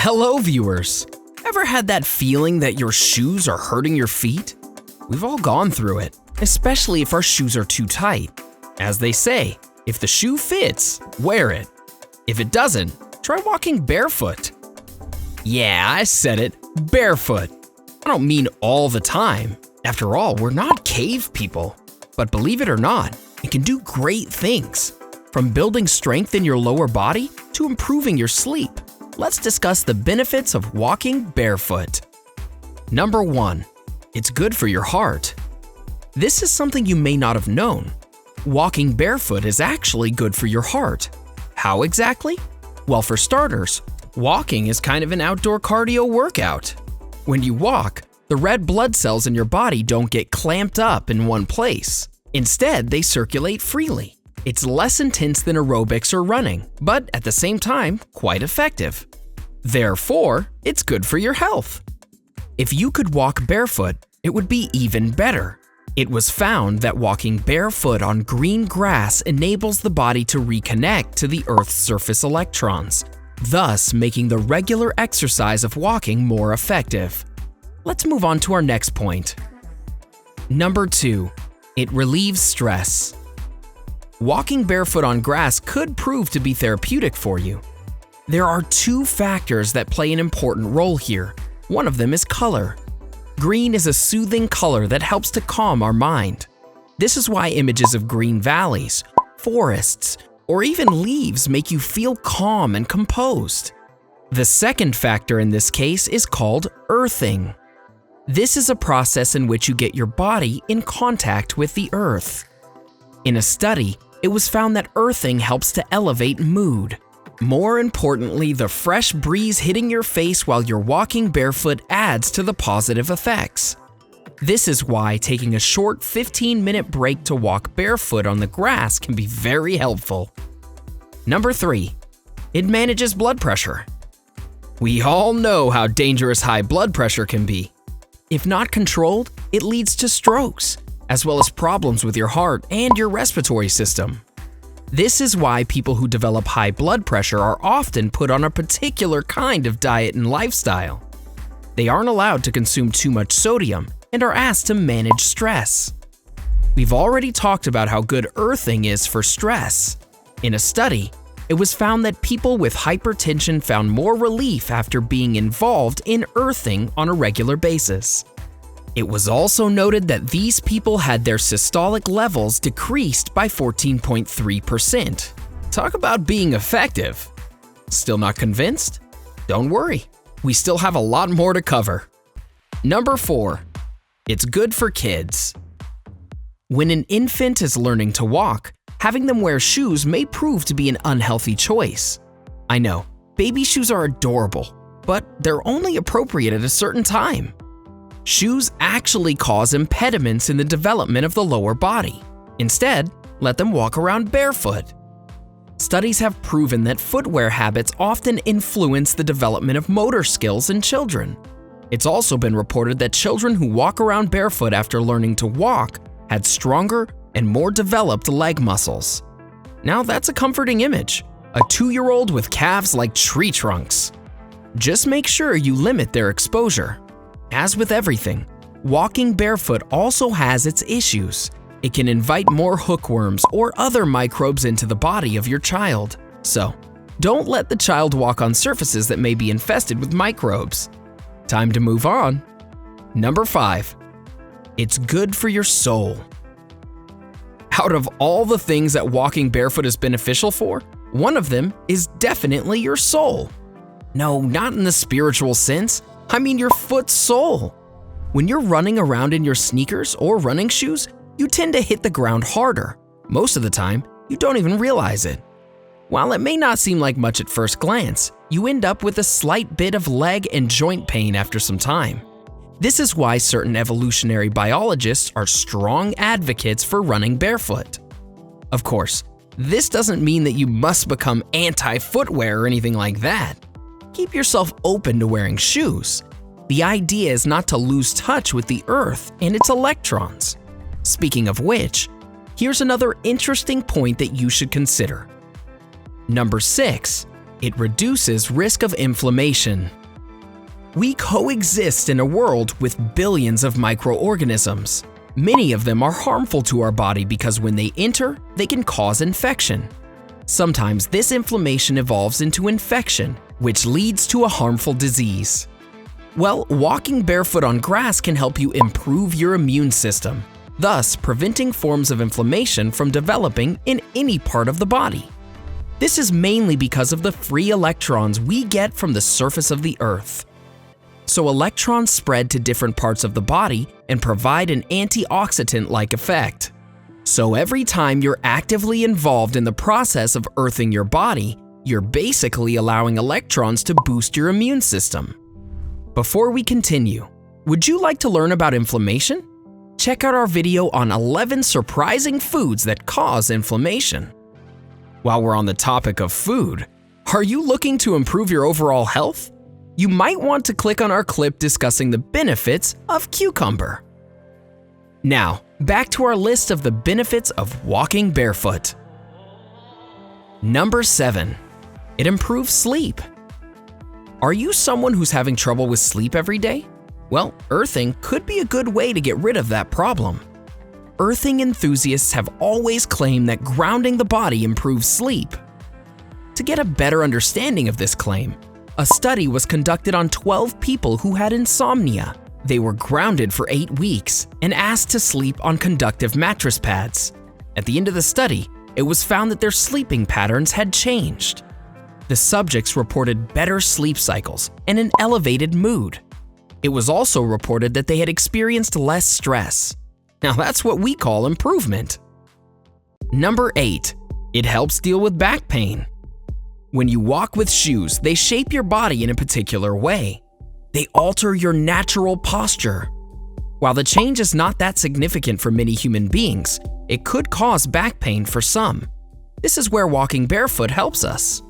Hello viewers! Ever had that feeling that your shoes are hurting your feet? We've all gone through it, especially if our shoes are too tight. As they say, if the shoe fits, wear it. If it doesn't, try walking barefoot. Yeah, I said it, barefoot. I don't mean all the time. After all, we're not cave people. But believe it or not, it can do great things. From building strength in your lower body to improving your sleep. Let's discuss the benefits of walking barefoot. Number 1, it's good for your heart. This is something you may not have known. Walking barefoot is actually good for your heart. How exactly? Well, for starters, walking is kind of an outdoor cardio workout. When you walk, the red blood cells in your body don't get clamped up in one place. Instead, they circulate freely. It's less intense than aerobics or running, but at the same time, quite effective. Therefore, it's good for your health. If you could walk barefoot, it would be even better. It was found that walking barefoot on green grass enables the body to reconnect to the Earth's surface electrons, thus making the regular exercise of walking more effective. Let's move on to our next point. Number 2, it relieves stress. Walking barefoot on grass could prove to be therapeutic for you. There are 2 factors that play an important role here. One of them is color. Green is a soothing color that helps to calm our mind. This is why images of green valleys, forests, or even leaves make you feel calm and composed. The second factor in this case is called earthing. This is a process in which you get your body in contact with the earth. In a study, it was found that earthing helps to elevate mood. More importantly, the fresh breeze hitting your face while you're walking barefoot adds to the positive effects. This is why taking a short 15-minute break to walk barefoot on the grass can be very helpful. Number 3, it manages blood pressure. We all know how dangerous high blood pressure can be. If not controlled, it leads to strokes, as well as problems with your heart and your respiratory system. This is why people who develop high blood pressure are often put on a particular kind of diet and lifestyle. They aren't allowed to consume too much sodium and are asked to manage stress. We've already talked about how good earthing is for stress. In a study, it was found that people with hypertension found more relief after being involved in earthing on a regular basis. It was also noted that these people had their systolic levels decreased by 14.3%. Talk about being effective. Still not convinced? Don't worry, we still have a lot more to cover. Number 4, it's good for kids. When an infant is learning to walk, having them wear shoes may prove to be an unhealthy choice. I know, baby shoes are adorable, but they're only appropriate at a certain time. Shoes actually cause impediments in the development of the lower body. Instead, let them walk around barefoot. Studies have proven that footwear habits often influence the development of motor skills in children. It's also been reported that children who walk around barefoot after learning to walk had stronger and more developed leg muscles. Now that's a comforting image, a 2-year-old with calves like tree trunks. Just make sure you limit their exposure. As with everything, walking barefoot also has its issues. It can invite more hookworms or other microbes into the body of your child. So, don't let the child walk on surfaces that may be infested with microbes. Time to move on. Number 5, it's good for your soul. Out of all the things that walking barefoot is beneficial for, one of them is definitely your soul. No, not in the spiritual sense. I mean your foot's soul. When you're running around in your sneakers or running shoes, you tend to hit the ground harder. Most of the time, you don't even realize it. While it may not seem like much at first glance, you end up with a slight bit of leg and joint pain after some time. This is why certain evolutionary biologists are strong advocates for running barefoot. Of course, this doesn't mean that you must become anti-footwear or anything like that. Keep yourself open to wearing shoes. The idea is not to lose touch with the earth and its electrons. Speaking of which, here's another interesting point that you should consider. Number 6, It reduces risk of inflammation. We coexist in a world with billions of microorganisms. Many of them are harmful to our body because when they enter, they can cause infection. Sometimes this inflammation evolves into infection, which leads to a harmful disease. Well, walking barefoot on grass can help you improve your immune system, thus preventing forms of inflammation from developing in any part of the body. This is mainly because of the free electrons we get from the surface of the Earth. So electrons spread to different parts of the body and provide an antioxidant-like effect. So every time you're actively involved in the process of earthing your body, you're basically allowing electrons to boost your immune system. Before we continue, would you like to learn about inflammation? Check out our video on 11 surprising foods that cause inflammation. While we're on the topic of food, are you looking to improve your overall health? You might want to click on our clip discussing the benefits of cucumber. Now, back to our list of the benefits of walking barefoot. Number 7. It improves sleep. Are you someone who's having trouble with sleep every day? Well, earthing could be a good way to get rid of that problem. Earthing enthusiasts have always claimed that grounding the body improves sleep. To get a better understanding of this claim, a study was conducted on 12 people who had insomnia. They were grounded for 8 weeks and asked to sleep on conductive mattress pads. At the end of the study, it was found that their sleeping patterns had changed. The subjects reported better sleep cycles and an elevated mood. It was also reported that they had experienced less stress. Now that's what we call improvement. Number 8. It helps deal with back pain. When you walk with shoes, they shape your body in a particular way. They alter your natural posture. While the change is not that significant for many human beings, it could cause back pain for some. This is where walking barefoot helps us.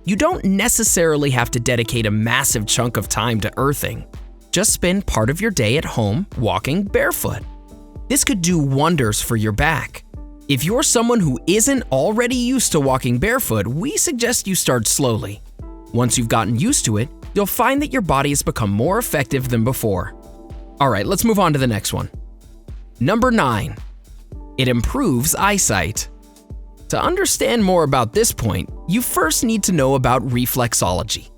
You don't necessarily have to dedicate a massive chunk of time to earthing. Just spend part of your day at home walking barefoot. This could do wonders for your back. If you're someone who isn't already used to walking barefoot, we suggest you start slowly. Once you've gotten used to it, you'll find that your body has become more effective than before. Alright, let's move on to the next one. Number 9. It improves eyesight. To understand more about this point, you first need to know about reflexology.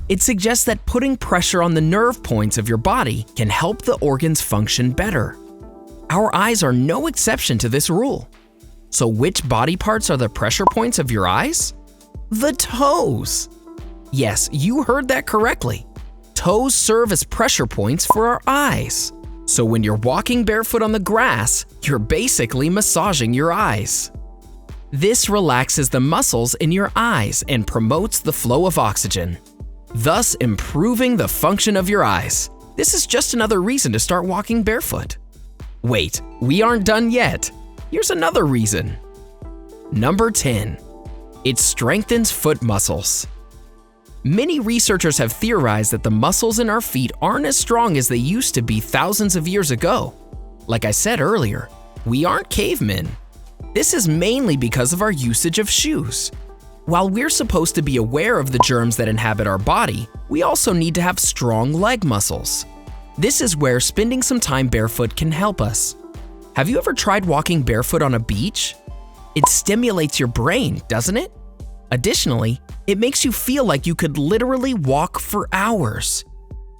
It suggests that putting pressure on the nerve points of your body can help the organs function better. Our eyes are no exception to this rule. So which body parts are the pressure points of your eyes? The toes! Yes, you heard that correctly. Toes serve as pressure points for our eyes. So when you're walking barefoot on the grass, you're basically massaging your eyes. This relaxes the muscles in your eyes and promotes the flow of oxygen, thus improving the function of your eyes. This is just another reason to start walking barefoot. Wait, we aren't done yet. Here's another reason. Number 10. It strengthens foot muscles. Many researchers have theorized that the muscles in our feet aren't as strong as they used to be thousands of years ago. Like I said earlier, we aren't cavemen. This is mainly because of our usage of shoes. While we're supposed to be aware of the germs that inhabit our body, we also need to have strong leg muscles. This is where spending some time barefoot can help us. Have you ever tried walking barefoot on a beach? It stimulates your brain, doesn't it? Additionally, it makes you feel like you could literally walk for hours.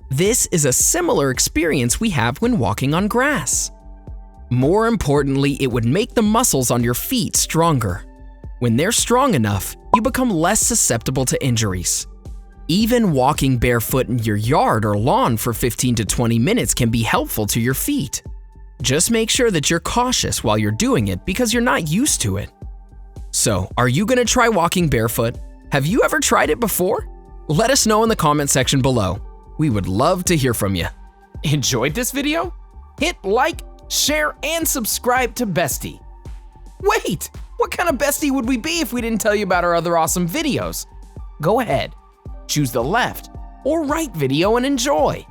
This is a similar experience we have when walking on grass. More importantly, it would make the muscles on your feet stronger. When they're strong enough, you become less susceptible to injuries. Even walking barefoot in your yard or lawn for 15 to 20 minutes can be helpful to your feet. Just make sure that you're cautious while you're doing it because you're not used to it. So, are you gonna try walking barefoot? Have you ever tried it before? Let us know in the comment section below. We would love to hear from you. Enjoyed this video? Hit like, share, and subscribe to Bestie. Wait, what kind of bestie would we be if we didn't tell you about our other awesome videos? Go ahead, choose the left or right video and enjoy.